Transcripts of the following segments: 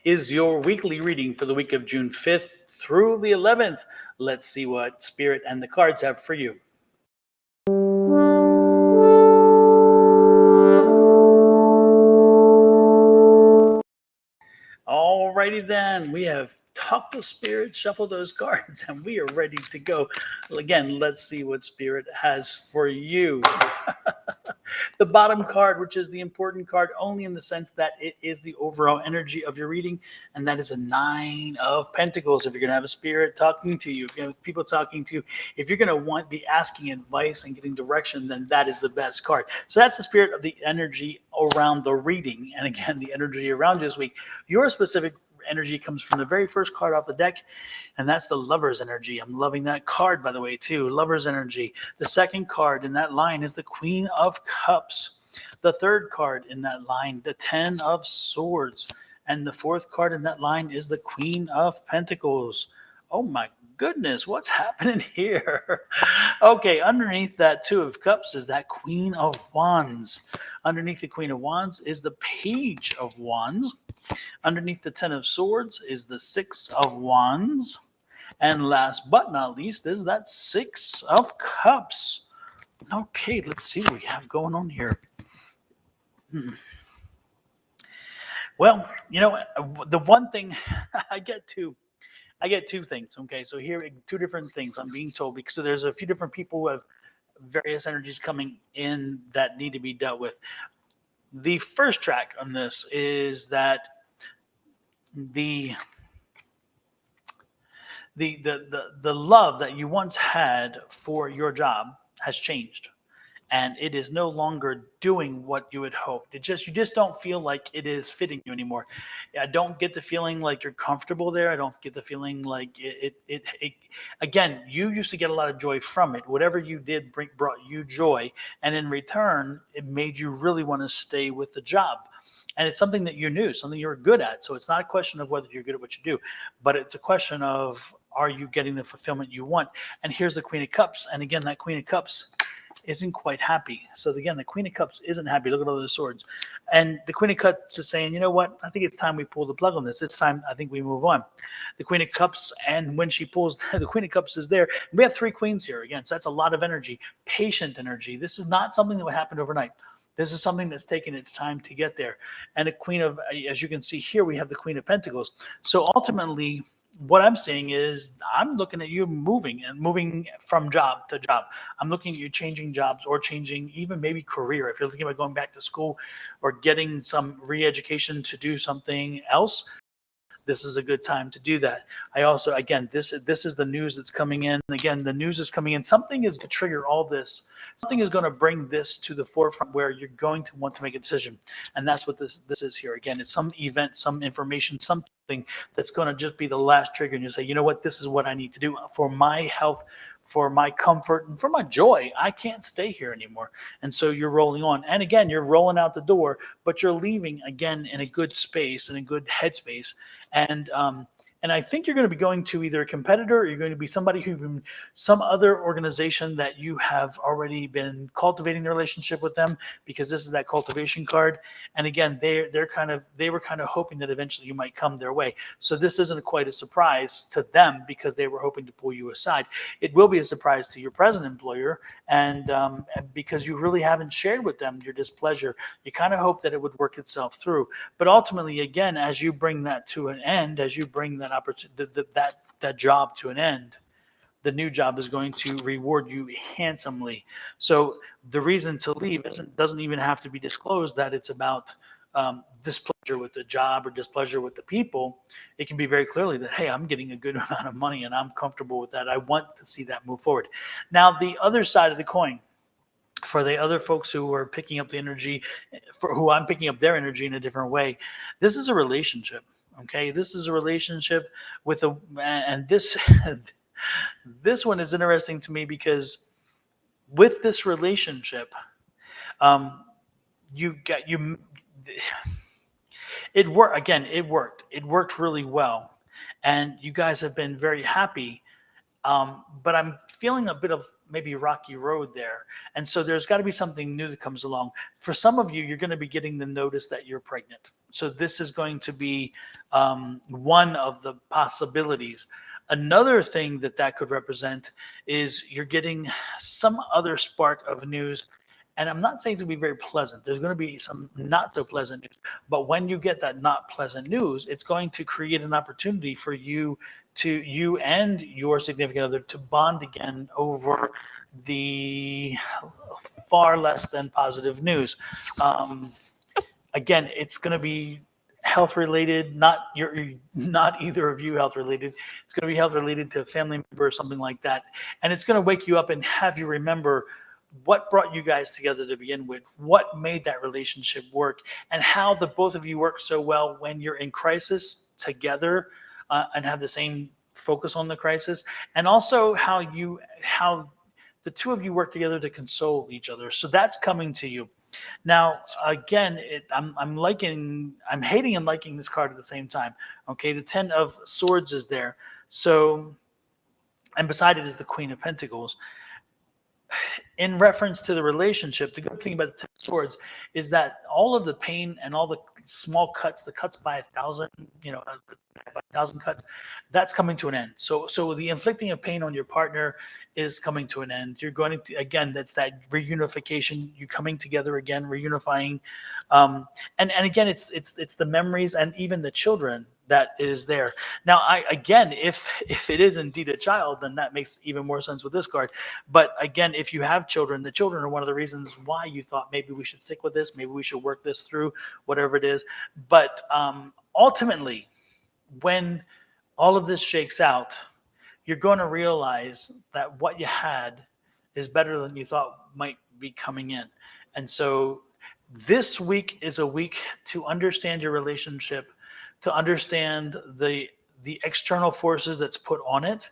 is your weekly reading for the week of June 5th through the 11th. Let's see what Spirit and the cards have for you. Alrighty then, we have talked to Spirit, shuffle those cards, and we are ready to go. Again, let's see what Spirit has for you. The bottom card, which is the important card only in the sense that it is the overall energy of your reading, and that is a 9 of Pentacles. If you're going to have a spirit talking to you, if you have people talking to you, if you're going to be asking advice and getting direction, then that is the best card. So that's the spirit of the energy around the reading. And again, the energy around you this week. Your specific energy comes from the very first card off the deck, and that's the Lover's energy. I'm loving that card, by the way, too. Lover's energy. The second card in that line is the Queen of Cups. The third card in that line, the 10 of Swords. And the fourth card in that line is the Queen of Pentacles. Oh my goodness, what's happening here? Okay, underneath that 2 of Cups is that Queen of Wands. Underneath the Queen of Wands is the Page of Wands. Underneath the 10 of Swords is the 6 of Wands. And last but not least is that 6 of Cups. Okay, let's see what we have going on here. Well, the one thing I get two things. Okay, so here, two different things I'm being told, because there's a few different people who have various energies coming in that need to be dealt with. The first track on this is that the love that you once had for your job has changed, and it is no longer doing what you had hoped. You just don't feel like it is fitting you anymore. I don't get the feeling like you're comfortable there. I don't get the feeling like it again, you used to get a lot of joy from it. Whatever you did brought you joy, and in return, it made you really want to stay with the job. And it's something that you knew, something you were good at. So it's not a question of whether you're good at what you do, but it's a question of, are you getting the fulfillment you want? And here's the Queen of Cups. And again, that Queen of Cups isn't quite happy. So again, the Queen of Cups isn't happy. Look at all those swords. And the Queen of Cups is saying, you know what? I think it's time we pull the plug on this. It's time, I think we move on. The Queen of Cups, and when she pulls, the Queen of Cups is there. We have 3 queens here again. So that's a lot of energy, patient energy. This is not something that would happen overnight. This is something that's taken its time to get there. And the Queen of, as you can see here, we have the Queen of Pentacles. So ultimately, what I'm saying is, I'm looking at you moving from job to job. I'm looking at you changing jobs, or changing even maybe career. If you're thinking about going back to school or getting some re-education to do something else, this is a good time to do that. I also, again, this is the news that's coming in. Again, the news is coming in. Something is going to trigger all this. Something is going to bring this to the forefront where you're going to want to make a decision. And that's what this is here. Again, it's some event, some information, something that's going to just be the last trigger. And you say, you know what, this is what I need to do for my health, for my comfort, and for my joy. I can't stay here anymore. And so you're rolling on. And again, you're rolling out the door, but you're leaving again in a good space, in a good headspace. And I think you're going to be going to either a competitor, or you're going to be somebody who, some other organization that you have already been cultivating the relationship with them, because this is that cultivation card. And again, they were kind of hoping that eventually you might come their way. So this isn't quite a surprise to them, because they were hoping to pull you aside. It will be a surprise to your present employer, and because you really haven't shared with them your displeasure. You kind of hope that it would work itself through. But ultimately, again, as you bring that to an end, as you bring that opportunity, that job to an end, the new job is going to reward you handsomely. So the reason to leave doesn't even have to be disclosed that it's about displeasure with the job or displeasure with the people. It can be very clearly that, hey, I'm getting a good amount of money and I'm comfortable with that. I want to see that move forward. Now, the other side of the coin, for the other folks who are picking up the energy, for who I'm picking up their energy in a different way, this is a relationship. Okay, this is a relationship with and this this one is interesting to me, because with this relationship, it worked. Again, it worked really well, and you guys have been very happy. But I'm feeling a bit of maybe rocky road there. And so there's got to be something new that comes along. For some of you, you're going to be getting the notice that you're pregnant. So this is going to be one of the possibilities. Another thing that that could represent is you're getting some other spark of news. And I'm not saying it's going to be very pleasant. There's going to be some not so pleasant news. But when you get that not pleasant news, it's going to create an opportunity for you and your significant other to bond again over the far less than positive news. Um, Again, it's going to be health related, not either of you health related. It's going to be health related to a family member or something like that, and it's going to wake you up and have you remember what brought you guys together to begin with, what made that relationship work, and how the both of you work so well when you're in crisis together, and have the same focus on the crisis, and also how the two of you work together to console each other. So that's coming to you. Now, again, I'm hating and liking this card at the same time. Okay, the Ten of Swords is there. So, and beside it is the Queen of Pentacles. In reference to the relationship, the good thing about the Ten of Swords is that all of the pain and all the small cuts, the cuts by 1,000, by 1,000 cuts, that's coming to an end. So the inflicting of pain on your partner is coming to an end. You're going to, again, that's that reunification. You coming together again, reunifying, and again, it's the memories and even the children that is there. Now, again, if it is indeed a child, then that makes even more sense with this card. But again, if you have children, the children are one of the reasons why you thought maybe we should stick with this, maybe we should work this through, whatever it is. But ultimately, when all of this shakes out, you're going to realize that what you had is better than you thought might be coming in. And so this week is a week to understand your relationship, to understand the external forces that's put on it,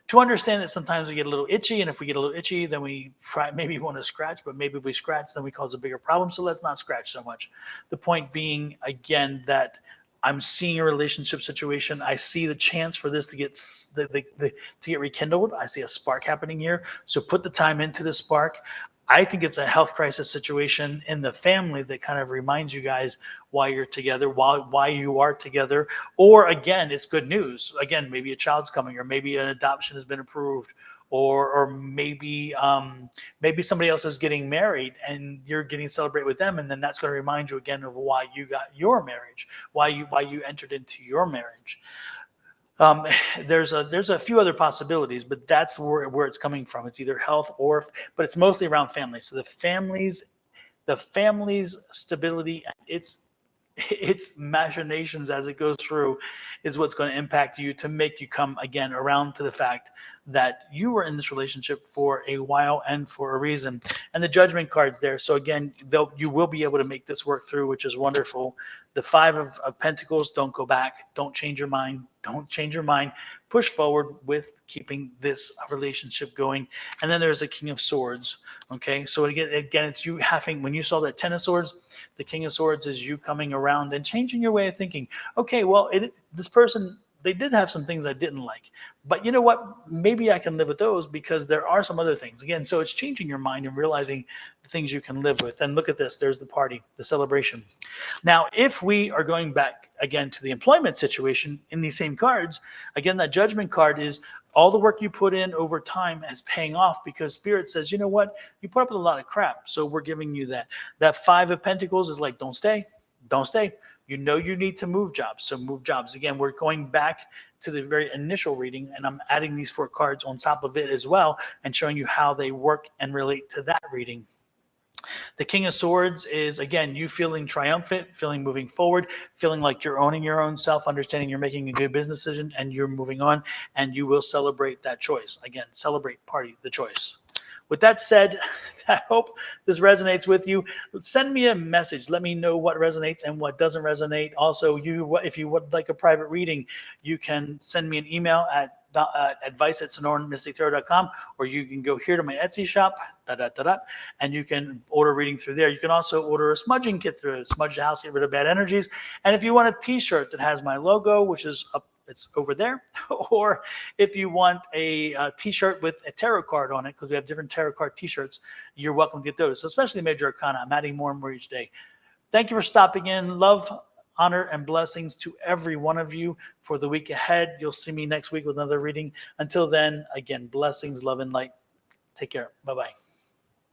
to understand that sometimes we get a little itchy, and if we get a little itchy, then we maybe want to scratch, but maybe if we scratch, then we cause a bigger problem. So let's not scratch so much. The point being, again, that I'm seeing a relationship situation. I see the chance for this to get to get rekindled. I see a spark happening here. So put the time into the spark. I think it's a health crisis situation in the family that kind of reminds you guys why you're together, why you are together. Or again, it's good news. Again, maybe a child's coming, or maybe an adoption has been approved, or maybe maybe somebody else is getting married and you're getting to celebrate with them, and then that's going to remind you again of why you got your marriage, why you entered into your marriage. Um, there's a few other possibilities, but that's where it's coming from. It's either health but it's mostly around family. So the family's stability, its machinations as it goes through is what's going to impact you to make you come again around to the fact that you were in this relationship for a while and for a reason. And the Judgment card's there. So again, you will be able to make this work through, which is wonderful. The Five of Pentacles, don't go back. Don't change your mind. Don't change your mind. Push forward with keeping this relationship going. And then there's the King of Swords. Okay, so again, it's you having, when you saw that Ten of Swords, the King of Swords is you coming around and changing your way of thinking. Okay, well, this person, they did have some things I didn't like, but you know what? Maybe I can live with those because there are some other things. Again, so it's changing your mind and realizing the things you can live with. And look at this. There's the party, the celebration. Now, if we are going back again to the employment situation in these same cards, again, that Judgment card is all the work you put in over time is paying off because Spirit says, you know what? You put up with a lot of crap, so we're giving you that. That Five of Pentacles is like, don't stay. Don't stay. You know you need to move jobs, so move jobs. Again, we're going back to the very initial reading, and I'm adding these four cards on top of it as well and showing you how they work and relate to that reading. The King of Swords is, again, you feeling triumphant, feeling moving forward, feeling like you're owning your own self, understanding you're making a good business decision, and you're moving on, and you will celebrate that choice. Again, celebrate, party, the choice. With that said, I hope this resonates with you. Send me a message. Let me know what resonates and what doesn't resonate. Also, if you would like a private reading, you can send me an email at advice@sonoranmystictarot.com, or you can go here to my Etsy shop, and you can order a reading through there. You can also order a smudging kit through it, smudge the house, get rid of bad energies. And if you want a t-shirt that has my logo, which is up, it's over there, or if you want a t-shirt with a tarot card on it, because we have different tarot card t-shirts, you're welcome to get those, especially Major Arcana. I'm adding more and more each day. Thank you for stopping in. Love, honor, and blessings to every one of you for the week ahead. You'll see me next week with another reading. Until then, again, blessings, love, and light. Take care. Bye-bye.